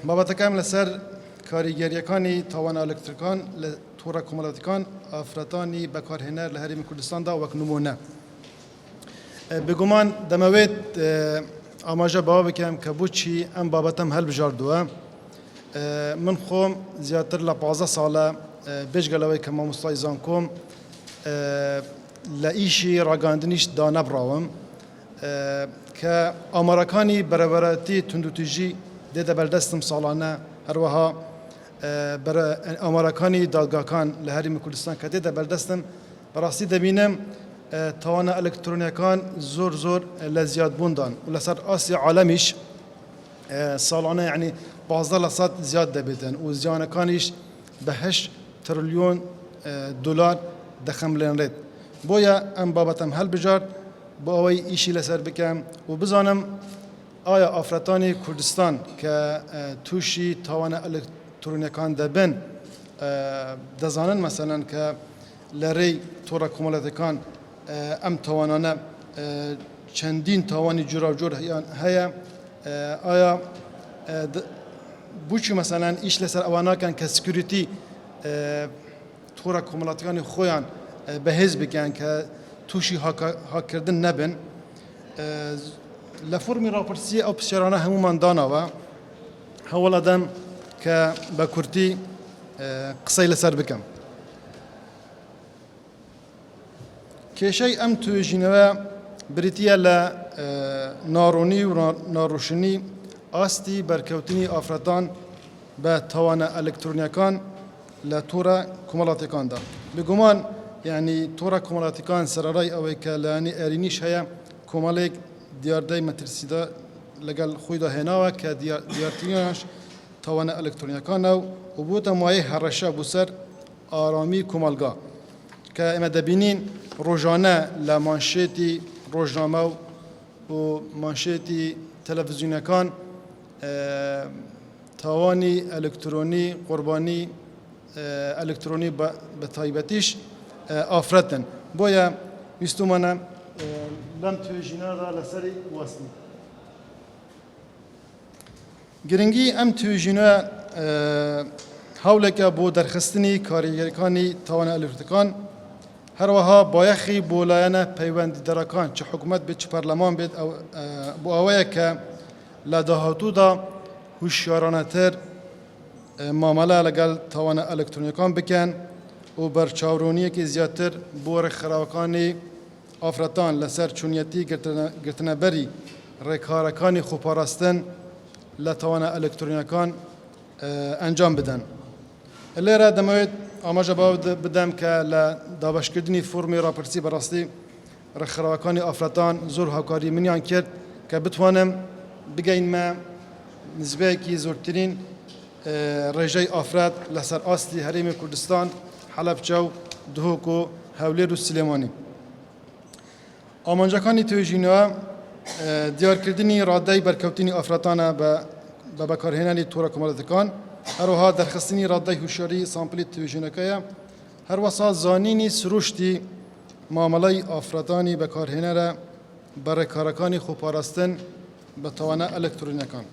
بابەتەکەم لەسەر کاریگەریەکانی تاوان ئەلکتریکان لە تووڕە کۆمەڵایەتیەکان ئافرەتانی بەکارهێنەر لە هەرێمی کوردستاندا وەک نمونە. بگومان دەمەوێت ئاماژە باوا بکەم کە بۆچی ئەم بابەتەم هەڵبژاردووە. من خۆم زیاتر لە 15 ساڵە بێژگەلەوەی کە مامۆستای زانکۆم لە ئیشی ڕاگەاندنیش دانەبڕاوم کە ئامارەکانی بەرەبەرەتی توندوتیژی دێدە بەردەستم ساڵانە، هەروەها ئامارەکانی دادگاکان لە هەرێمی کوردستان کە دێدە بەردەستم بەڕاستی دەبینم تاوانە ئەلکترۆنیەکان زۆر لە زیادبووندان و لەسەر ئاسی عالەمیش ساڵانە یعنی 15% زیاد دەبێتن و زیانەکانیش بە 8 تریلیۆن دلار دەخەملێنرێت. بۆیە ئەم بابەتەم هەڵبژارد بۆ ئەوەی ئیشی لەسەر بکەم و بزانم ئایا ئافرەتانی کوردستان کە تووشی تاوانە ئەلکترۆنیەکان دەبن دەزانن مەسەلەن کە لە ڕێی تۆڕە کۆمەڵایەتیەکان ئەم تاوانانە چەندین تاوانی جوراوجۆر هەیە. ئایا بوچی مەسەلەن ئیش لەسەر ئەوە ناکەن کە سکیوریتی تۆڕە کۆمەڵایەتیەکانی خۆیان بەهێز بکەن کە تووشی هاکردن نەبن. لە فۆرمی ڕاپرسی ئەو پرسیارانە هەمومان داناوە، هەوڵ ئەدەم کە بە کورتی قسەی لەسەر بکەم. کێشەی ئەم توێژینەوە بریتیە لە ناڕوونی و ناڕۆشنی ئاستی بەرکەوتنی ئافرەتان بە تاوانە ئەلکترۆنیەکان لە تۆڕە کۆمەڵایەتیەکاندا. بگومان یعنی تۆڕە کۆمەڵایەتیەکان سەرەڕای ئەوەی کە لایەنی ئەرینیش هەیە کۆمەڵێک دیاردەی مەترسیدا لەگەڵ خۆیدا هێناوە کە دیارترینیانش تاوانە ئەلکترۆنیەکانە و بووتە مایەی هەڕەشە بۆ سەر ئارامی کۆمەلگا کە ئێمە دەبینین ڕۆژانە لە مانشێتی ڕۆژنامە و مانشێتی تەلەڤیزیۆنەکان تاوانی ئەلکترۆنی قوربانی ئەلکترۆنی بە تایبەتیش ئافرەتن. بۆیە ویستومانە لەم توێژینەدا لەسەری وەستین. گرنگی ئەم توێژینە هەوڵێکە بۆ دەرخستنی کاریگەریەکانی تاوانە ئەلکترۆنیەکان، هەروەها بایەخی بۆ لایەنە پەیوەندیدەرەکان چ حکوومەت بێت چ پەرلەمان بێت بۆ ئەوەیە کە لە داهاتوودا هوشیارانەتر مامەلە لەگەڵ تاوانە ئەلکترۆنیەکان بکەن و بەرچاوڕوونیەکی زیاتر بۆ ڕێکخراوەکانی ئافرەتان لەسەر چوونیەتی گرتنەبەری ڕێکارەکانی خۆپاراستن لە تاوانە ئەلکترۆنیەکان ئەنجام بدەن. لێرە دەمەوێت ئاماژە باو بدەم کە لە دابەشکردنی فۆرمی ڕاپرسی بەڕاستی ڕێکخراوەکانی ئافرەتان زۆر هاوکاری منیان کرد کە بتوانم بگەینمە نسبەیەکی زۆرترین ڕێژەی ئافرەت لەسەر ئاستی هەرێمی کوردستان، حەلەبجە و دهۆک و هەولێر و سلێمانی. ئامانجەکانی توێژینەوە دیارکردنی ڕادەی بەرکەوتنی ئافرەتانە بە بەکارهێنانی تۆڕە کۆمەڵایەتیەکان، هەروەها دەرخستنی ڕادەی هوشیاری سامپلی توێژینەکەیە، هەروەسا زانینی سروشتی مامەڵەی ئافرەتانی بەکارهێنەرە بە ڕێکارەکانی خۆپاراستن بە تاوانە ئەلکترۆنیەکان.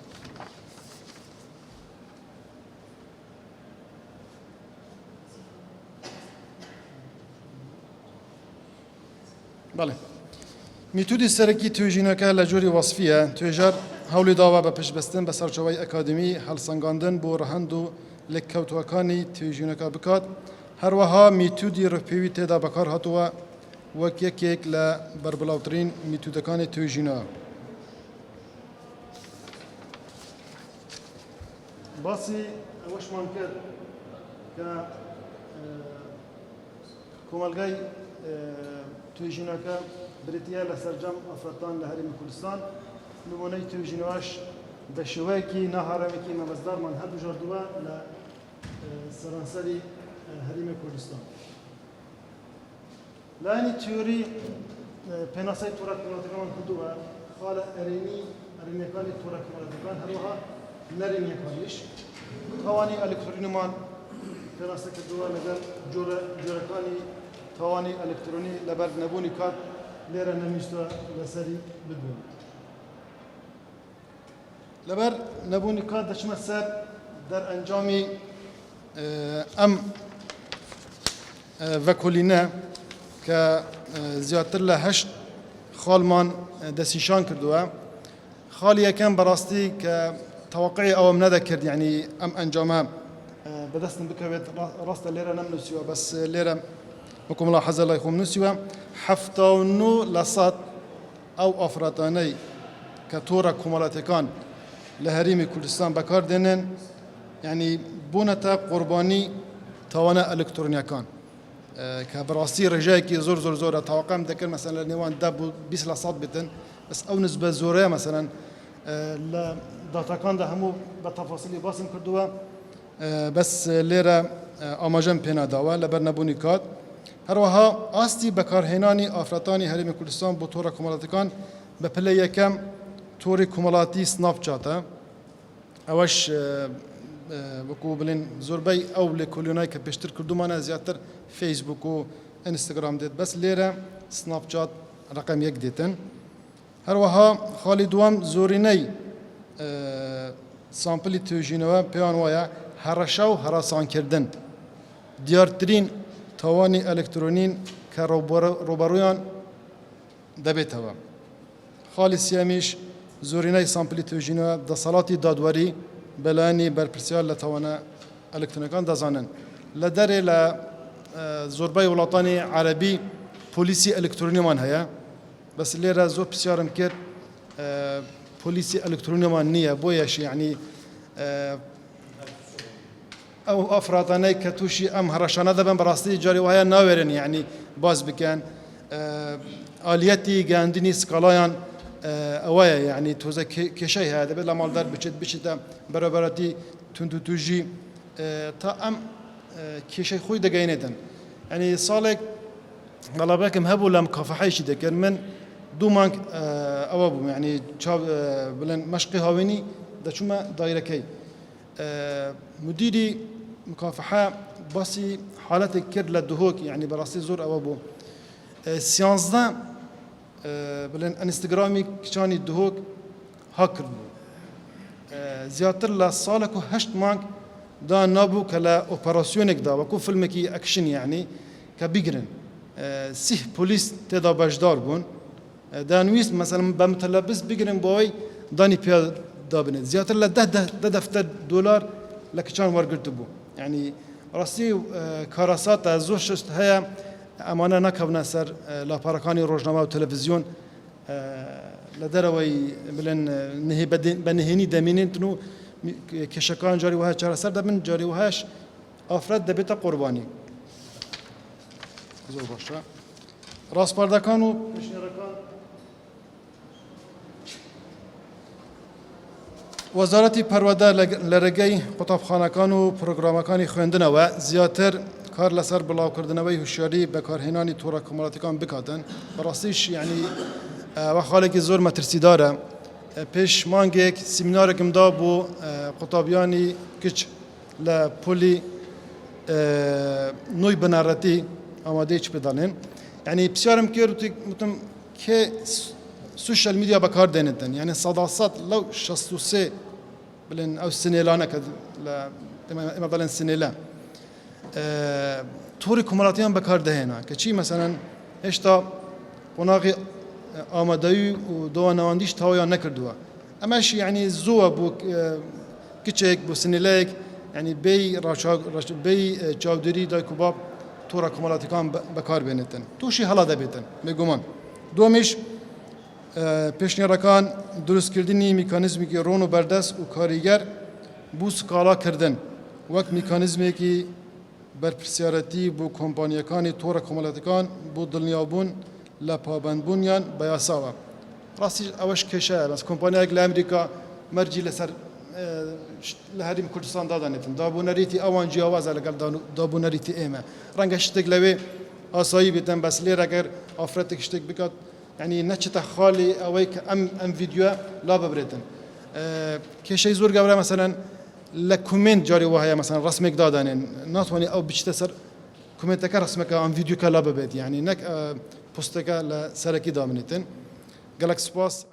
بەڵێ، میتودی سەرەکی توێژینەکە لە جۆری وەسفیە. توێژەر هەوڵی داوە بە پشتبەستن بە سەرچاوەی ئەکادمی هەڵسەنگاندن بۆ ڕەهەند و لێککەوتوەکانی توێژینەکە بکات. هەروەها میتودی ڕپێوی تێدا بەکار هاتووە وەک یەکێک لە بربڵاوترین میتودەکانی توێژینەوە. باسی ئەوەشمان کرد کە کۆمەلگای توێژینەکە بریتیە لە سەرجەم ئافرەتان لە هەرێمی کوردستان. نمونەی توێژینەوەش بە شێوەیەکی ناهارەمێکی مەبەستدارمان هەڵبژاردووە لە سەرانسەری هەرێمی کوردستان. لایەنی تیۆری پێناسەی تۆڕە کۆمەڵایەتیەکان کردووە خاڵە ئەرێنیەکانی تۆڕە کۆمەڵایەتیەکان، هەروەها نەرێنیەکانیش تاوانی ئەلکترۆنیمان پێناسە کردووە لەگەڵ جۆرەکانی تاوانی ئەلکترۆنی لەبەر نەبوونی کات لێرە نەمیشتە لەسەری بدوێن. لبر نبوني كاد دشمت سر در انجامی ام وکولینه که زیادتر له هشت خالمان دستیشان کردوه خالی یکم براستی که توقعی اوم ندکرد یعنی ام انجامه بدستن بکوید راست لیره نمنسیوه بس لیره وكم ملاحظة الله يخوم نسيوا حفتاونو لصات أو أفراتاني كتورا كمالاتكان لهريمي كردستان بكار دينن يعني بونتا قرباني توانا إلكترونيا كان كبراسي رجايكي زور زور زور توقع مذكر مثلا نيوان دابو 20 لصات بتن بس أو نسبة زورية مثلا لا داتا كان ده همو بتفاصيل باسم كردوا بس ليرة أماجن بينا داوا لبرنبوني كات هروها آستی بکارهنانی آفراتانی هرم کردستان با تور کمالاتکان به پله یکم توری کمالاتی سناپ چاته اوش وکو بلین زوربی او لکولونای که پیشتر کردومانه زیادتر فیسبوک و انستغرام دید بس لیره سناپ چات رقم یک دیتن هروها خالی دوام زورینی سامپلی توجینوه پیان وایا هرشاو هراسان کردن دیارترین توانی الکترونین که روبرویان دبیتوا خالی سیامیش زورینای سامپلی توجینو دسالاتی دادوری بلانی برپرسیال لتوانا الکترونیکان دزانن لدره ل زوربای ولاتانی عربی پلیسی الکترونی من هیا بس لیره زور بسیارم کرد پلیسی الکترونی من نیه بویش یعنی او افرادانه کتوشی ام هرشانه دبن براستی جاری وهای ناورن یعنی باز بکن آلیتی گندنی سکالایان اوه یعنی توزه کشی هاده بلا مالدار بچت برابراتی تندو توجی تا ام کشی خوی دگینیدن یعنی سالک والله بكم هبو لم كافحيش دكر من دو مانك اوابو يعني شاب بلن مشقي هاويني دا شو ما دايره كي مديري مكافحه باسي حالات كر لدهوك يعني براسي زور اوابو سيانس دا بلن انستغرامي كشاني دهوك هاكر زياتر لسالك هشت مانك دا نابو كلا اوبراسيونك دا وكو فيلمكي اكشن يعني كبيجرن سه بوليس تدا بجدار بون دانويس مثلا بمتلبس بيجرن بوي داني بيا دابنت زياتر لا ده دفتر دولار لكشان ورقرتبو يعني راسي كاراسات زوشت هي امانه نكبنا سر لا باراكاني روجنامه وتلفزيون لدروي بلن نهي بنهيني دمينين تنو كشكان جاري وها چهار سر دبن جاري وهاش افراد دبيتا قرباني زور باشه راست پردکان و پیشنهادکان وزارتی پرونده لرگی قطبخانه‌کان و پروگرامکانی خوندن و زیاتر کار لسر بلاو کردنوی هوشیاری به کارهنانی تورا کمالاتکان بکاتن براستیش یعنی و خالقی زور مترسی داره پیش مانگیک سیمینارکم دا بو قطابیانی کچ لپولی نوی بنارتی آماده چه بدانن يعني بسيارم كيرو متم كي سوشيال ميديا بكار دينتن يعني صداصات لو شستوسي بلن او سنيلانا كد لا مثلا سنيلا توري كومالاتيان بكار دهنا كشي مثلا هشتا قناغي آمادهی و دوانواندیش تاویا نکردوا اماش يعني زوا بو كيتشيك بو سنيلاك يعني بي چاودری دای کوباب تورا کمالاتیکان بکار بینتن توشی حالا دبیتن میگمان دومیش پیشنهادکان درست کردنی میکانیزمی که رون و بردست و کاریگر بو سکالا کردن وقت میکانیزمی که برپرسیارتی بو کمپانیکانی تورا کمالاتیکان بو دنیابون لپابند بونیان بیاساوا راستی اوش کشه بس کمپانیک لامریکا مرجی لسر لهریم کردستان دادنتن دابونریتی آوانجی آواز لگل دابونریتی ایمه رنگش تگلوی آسایی بیتن بس لیر اگر آفرتک شتک بکات يعني نشت خالي أويك أم فيديو لا ببريتن كشيء زور قبله مثلا لكومنت جاري وهاي مثلا رسمك دادانين ناتواني أو بيشتسر كومنتك رسمك أم فيديو كلا ببيت يعني نك بوستك لسركي دامنتن قالك سباس